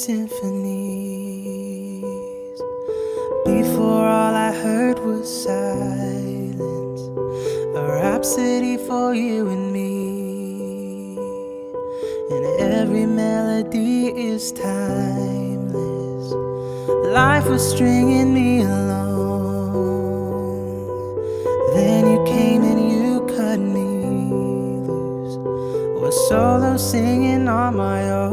symphonies. Before all I heard was silence, a rhapsody for you and me. And every melody is timeless. Life was stringing me along. Then you came and you cut me loose. Was solo singing on my own.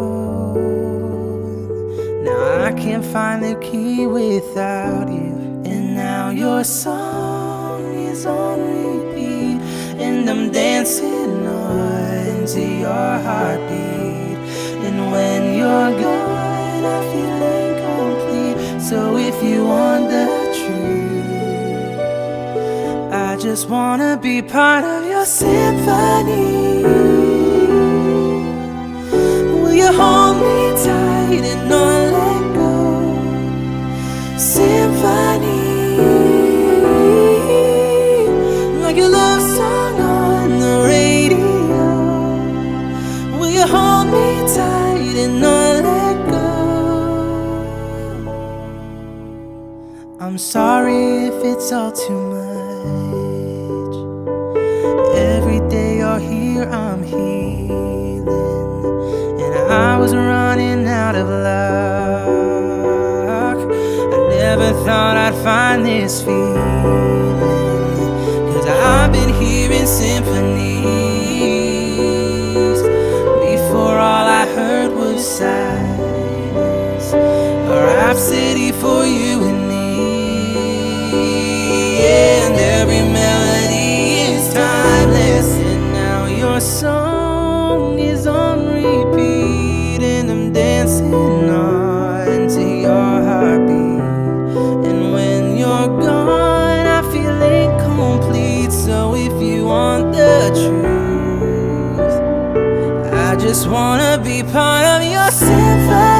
Now I can't find the key without you. And now your song is on repeat, and I'm dancing on to your heartbeat. And when you're gone, I feel incomplete. So if you want the truth, I just wanna be part of your symphony. Will you hold me tight and not let go? Symphony, like a love song on the radio. Will you hold me tight and not let go? I'm sorry if it's all too much. Every day you're here, I'm healing, and I was running out of luck. I never thought I'd find this feeling, 'cause I've been hearing symphonies. Before all I heard was silence, a rhapsody for you and me. And every melody is timeless. And now your song is on repeat, and I'm dancing on to your heartbeat. And when you're gone, I feel incomplete. So if you want the truth, I just wanna be part of your symphony.